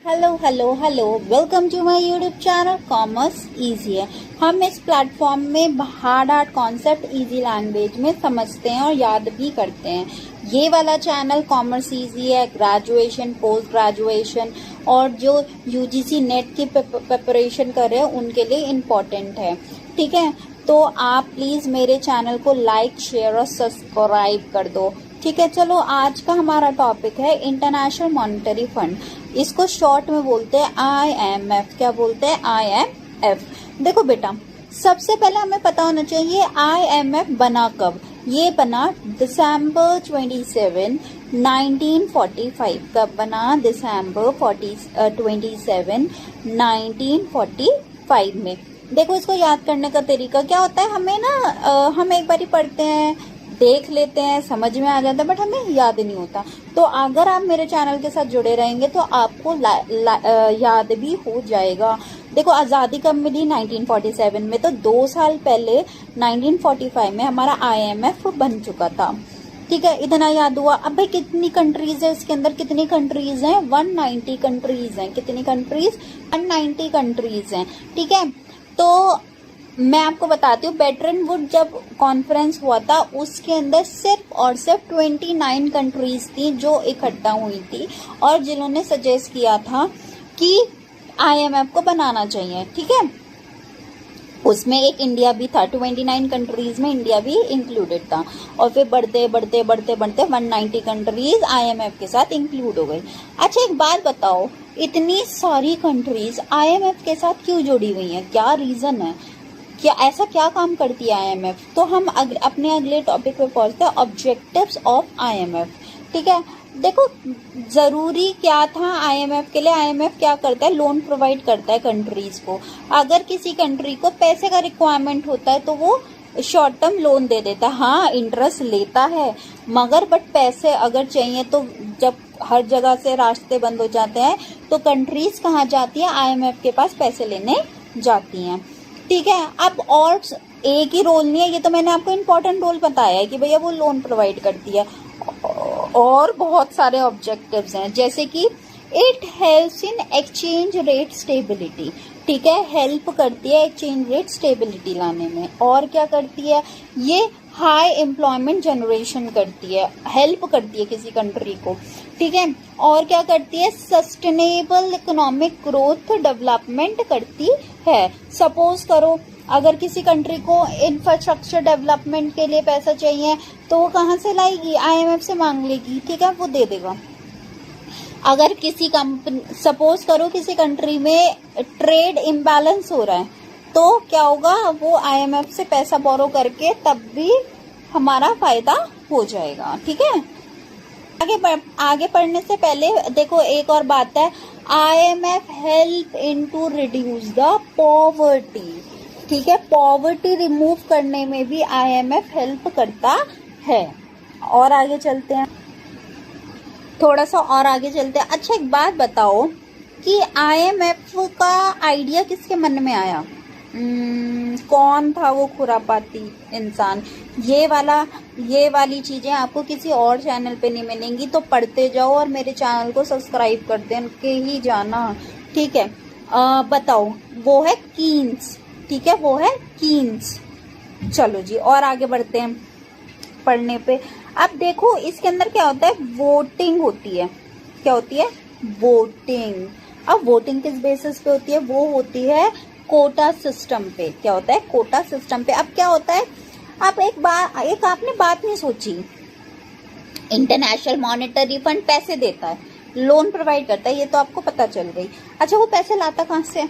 Hello hello hello, welcome to my YouTube channel commerce easy है। हम इस platform में हार्ड कॉन्सेप्ट इजी लैंग्वेज में समझते हैं और याद भी करते हैं। ये वाला चैनल कॉमर्स इजी है, ग्रेजुएशन, पोस्ट ग्रेजुएशन और जो यूजीसी नेट की प्रिपरेशन कर रहे हैं उनके लिए इम्पोर्टेंट है। ठीक है, तो आप प्लीज मेरे चैनल को लाइक, शेयर और सब्सक्राइब कर दो। ठीक है, चलो आज का हमारा टॉपिक है इंटरनेशनल मॉनेटरी फंड। इसको शॉर्ट में बोलते हैं IMF। क्या बोलते हैं? IMF। देखो बेटा, सबसे पहले हमें पता होना चाहिए IMF बना कब। ये बना दिसंबर 27, 1945। कब बना? दिसंबर 27, 1945 में। देखो, इसको याद करने का तरीका क्या होता है, हमें ना हम एक बार ही पढ़ते हैं, देख लेते हैं, समझ में आ जाता है, बट हमें याद नहीं होता। तो अगर आप मेरे चैनल के साथ जुड़े रहेंगे तो आपको याद भी हो जाएगा। देखो, आज़ादी कब मिली? 1947 में। तो 2 साल पहले 1945 में हमारा IMF बन चुका था। ठीक है, इतना याद हुआ। अब भाई कितनी कंट्रीज है इसके अंदर? कितनी कंट्रीज हैं? 190 कंट्रीज हैं। कितनी कंट्रीज? 190 कंट्रीज हैं। ठीक है, तो मैं आपको बताती हूँ, ब्रेटन वुड जब कॉन्फ्रेंस हुआ था उसके अंदर सिर्फ और सिर्फ 29 कंट्रीज थी जो इकट्ठा हुई थी और जिन्होंने सजेस्ट किया था कि IMF को बनाना चाहिए। ठीक है, उसमें एक इंडिया भी था। 29 कंट्रीज में इंडिया भी इंक्लूडेड था और फिर बढ़ते बढ़ते बढ़ते बढ़ते 190 कंट्रीज IMF के साथ इंक्लूड हो गई। अच्छा, एक बात बताओ, इतनी सारी कंट्रीज IMF के साथ क्यों जुड़ी हुई हैं? क्या रीजन है? क्या ऐसा क्या काम करती है IMF? तो हम अपने अगले टॉपिक पे पहुंचते हैं, ऑब्जेक्टिव्स ऑफ IMF। ठीक है, देखो जरूरी क्या था IMF के लिए? IMF क्या करता है? लोन प्रोवाइड करता है कंट्रीज को। अगर किसी कंट्री को पैसे का रिक्वायरमेंट होता है तो वो शॉर्ट टर्म लोन दे देता है। हाँ, इंटरेस्ट लेता है मगर बट पैसे अगर चाहिए तो जब हर जगह से रास्ते बंद हो जाते हैं तो कंट्रीज कहाँ जाती है? IMF के पास पैसे लेने जाती हैं। ठीक है, अब और एक ही रोल नहीं है, ये तो मैंने आपको इम्पोर्टेंट रोल बताया है कि भैया वो लोन प्रोवाइड करती है। और बहुत सारे ऑब्जेक्टिव्स हैं, जैसे कि it helps in exchange rate stability. ठीक है, हेल्प करती है एक्सचेंज रेट स्टेबिलिटी लाने में। और क्या करती है? ये हाई एम्प्लॉयमेंट जनरेशन करती है, हेल्प करती है किसी कंट्री को। ठीक है, और क्या करती है? सस्टेनेबल इकोनॉमिक ग्रोथ डेवलपमेंट करती है। सपोज करो अगर किसी कंट्री को इंफ्रास्ट्रक्चर डेवलपमेंट के लिए पैसा चाहिए तो वो कहाँ से लाएगी? IMF से मांग लेगी। ठीक है, वो दे देगा। अगर किसी कंपनी, सपोज करो किसी कंट्री में ट्रेड इम्बैलेंस हो रहा है तो क्या होगा? वो IMF से पैसा बोरो करके तब भी हमारा फायदा हो जाएगा। ठीक है, आगे पढ़ने से पहले देखो एक और बात है, IMF help in to reduce the poverty. ठीक है, पॉवर्टी रिमूव करने में भी IMF हेल्प करता है। और आगे चलते हैं, थोड़ा सा और आगे चलते हैं। अच्छा, एक बात बताओ कि IMF का आइडिया किसके मन में आया? कौन था वो खुरापाती इंसान? ये वाली चीजें आपको किसी और चैनल पे नहीं मिलेंगी, तो पढ़ते जाओ और मेरे चैनल को सब्सक्राइब करते के ही जाना। ठीक है, बताओ। वो है कीन्स। ठीक है, वो है कीन्स। चलो जी, और आगे बढ़ते हैं पढ़ने पे। अब देखो इसके अंदर क्या होता है? वोटिंग होती है। क्या होती है? वोटिंग। अब वोटिंग किस बेसिस पे होती है? वो होती है कोटा सिस्टम पे। क्या होता है? कोटा सिस्टम पे। अब क्या होता है? अब एक आपने बात नहीं सोची, इंटरनेशनल मॉनेटरी फंड पैसे देता है, लोन प्रोवाइड करता है, ये तो आपको पता चल गई। अच्छा, वो पैसे लाता कहाँ से?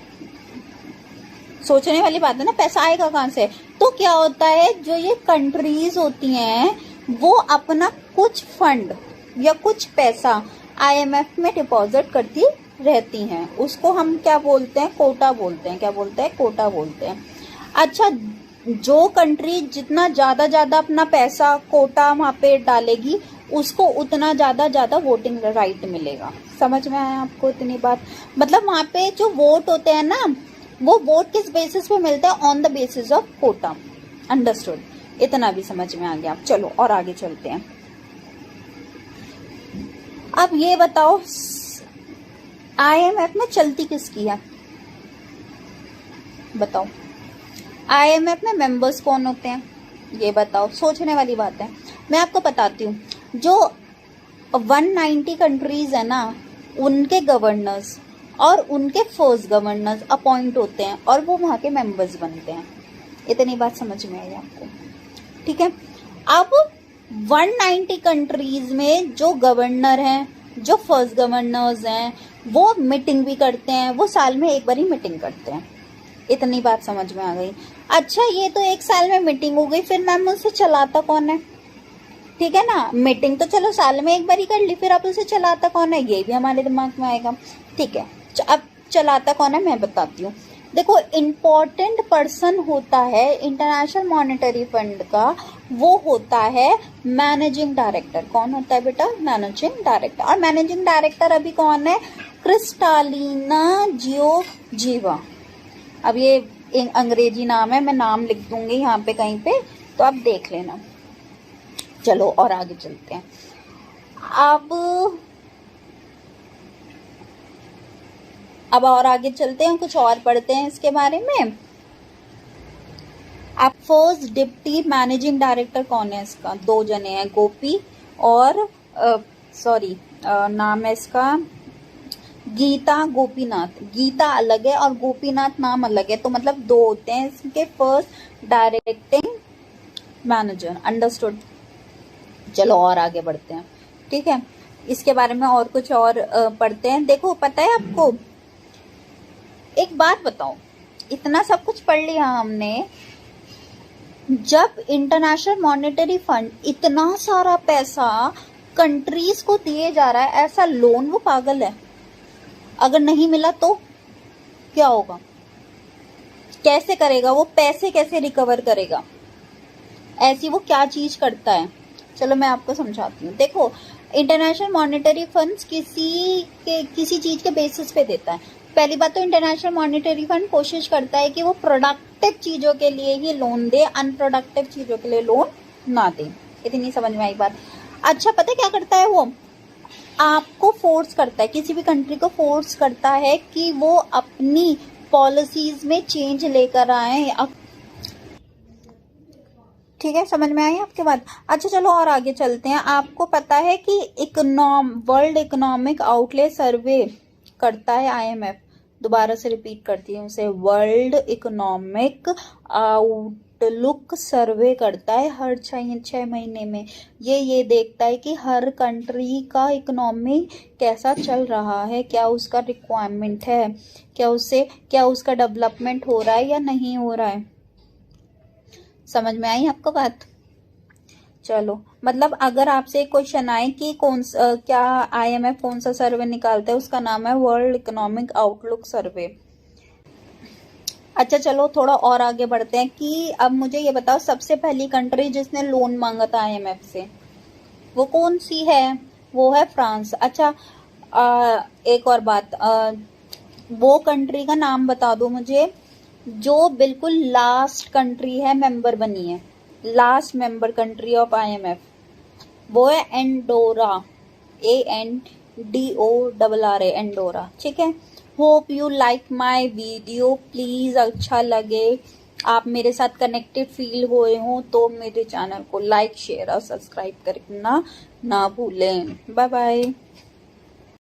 सोचने वाली बात है ना, पैसा आएगा कहाँ से? तो क्या होता है, जो ये कंट्रीज होती हैं वो अपना कुछ फंड या कुछ पैसा IMF में डिपॉजिट करती रहती हैं। उसको हम क्या बोलते हैं? कोटा बोलते हैं। क्या बोलते हैं? कोटा बोलते हैं। अच्छा, जो कंट्री जितना ज्यादा अपना पैसा कोटा वहां पे डालेगी उसको उतना ज्यादा वोटिंग राइट मिलेगा। समझ में आया आपको इतनी बात? मतलब वहां पे जो वोट होते हैं ना, वो वोट किस बेसिस पे मिलते हैं? On the basis of quota. Understood? इतना भी समझ में आ गया। चलो और आगे चलते हैं। अब ये बताओ, आईएमएफ में चलती किसकी है बताओ। आईएमएफ में मेंबर्स कौन होते हैं ये बताओ, सोचने वाली बात है। मैं आपको बताती हूँ, जो 190 कंट्रीज है ना, उनके गवर्नर्स और उनके फर्स्ट गवर्नर्स अपॉइंट होते हैं और वो वहाँ के मेंबर्स बनते हैं। इतनी बात समझ में आई आपको, ठीक है। अब 190 कंट्रीज में जो गवर्नर हैं, जो फर्स्ट गवर्नर्स हैं, वो मीटिंग भी करते हैं, वो साल में एक बार ही मीटिंग करते हैं। इतनी बात समझ में आ गई। अच्छा, ये तो एक साल में मीटिंग हो गई, फिर मैम उसे चलाता कौन है, ठीक है ना। मीटिंग तो चलो साल में एक बार ही कर ली, फिर अब उसे चलाता कौन है ये भी हमारे दिमाग में आएगा, ठीक है। अब चलाता कौन है मैं बताती हूँ। देखो, इम्पोर्टेंट पर्सन होता है इंटरनेशनल मॉनेटरी फंड का, वो होता है मैनेजिंग डायरेक्टर। कौन होता है बेटा, मैनेजिंग डायरेक्टर। और मैनेजिंग डायरेक्टर अभी कौन है, क्रिस्टालिना जियोर्जिएवा। अब ये अंग्रेजी नाम है, मैं नाम लिख दूंगी यहाँ पे कहीं पे, तो आप देख लेना। चलो और आगे चलते हैं। अब और आगे चलते हैं, कुछ और पढ़ते हैं इसके बारे में। आप फर्स्ट डिप्टी मैनेजिंग डायरेक्टर कौन है इसका, दो जने हैं, गोपी और नाम है इसका गीता गोपीनाथ। गीता अलग है और गोपीनाथ नाम अलग है, तो मतलब दो होते हैं इसके फर्स्ट डायरेक्टिंग मैनेजर। अंडरस्टूड। चलो और आगे बढ़ते हैं, ठीक है। इसके बारे में और कुछ और पढ़ते हैं। देखो, पता है आपको, एक बात बताओ, इतना सब कुछ पढ़ लिया हमने, जब इंटरनेशनल मॉनेटरी फंड इतना सारा पैसा कंट्रीज को दिए जा रहा है, ऐसा लोन, वो पागल है। अगर नहीं मिला तो क्या होगा, कैसे करेगा वो, पैसे कैसे रिकवर करेगा, ऐसी वो क्या चीज करता है। चलो मैं आपको समझाती हूँ। देखो, इंटरनेशनल मॉनेटरी फंड्स किसी चीज के बेसिस पे देता है। पहली बात तो इंटरनेशनल मॉनेटरी फंड कोशिश करता है कि वो प्रोडक्टिव चीजों के लिए ही लोन दे, अनप्रोडक्टिव चीजों के लिए लोन ना दे। इतनी समझ में आई बात। अच्छा, पता है क्या करता है वो, आपको फोर्स करता है, किसी भी कंट्री को फोर्स करता है कि वो अपनी पॉलिसीज में चेंज लेकर आए। ठीक है, समझ में आई आपके बात। अच्छा चलो और आगे चलते हैं। आपको पता है कि वर्ल्ड इकोनॉमिक आउटलेट सर्वे करता है आईएमएफ। दोबारा से रिपीट करती हूँ उसे, वर्ल्ड इकोनॉमिक आउटलुक सर्वे करता है हर 6 महीने में। ये देखता है कि हर कंट्री का इकोनॉमी कैसा चल रहा है, क्या उसका रिक्वायरमेंट है, क्या उसका डेवलपमेंट हो रहा है या नहीं हो रहा है। समझ में आई आपको बात। चलो, मतलब अगर आपसे एक क्वेश्चन आए कि क्या आईएमएफ कौन सा सर्वे निकालता है, उसका नाम है वर्ल्ड इकोनॉमिक आउटलुक सर्वे। अच्छा चलो थोड़ा और आगे बढ़ते हैं कि अब मुझे ये बताओ, सबसे पहली कंट्री जिसने लोन मांगा था आईएमएफ से वो कौन सी है, वो है फ्रांस। अच्छा, एक और बात, वो कंट्री का नाम बता दो मुझे जो बिल्कुल लास्ट कंट्री है मेंबर बनी है, last member country of IMF, वो है एंडोरा, ANDORRA, एंडोरा। ठीक है। Hope you like my video. Please अच्छा लगे, आप मेरे साथ कनेक्टेड फील हुए हो तो मेरे चैनल को लाइक शेयर और सब्सक्राइब करना ना भूलें। Bye bye.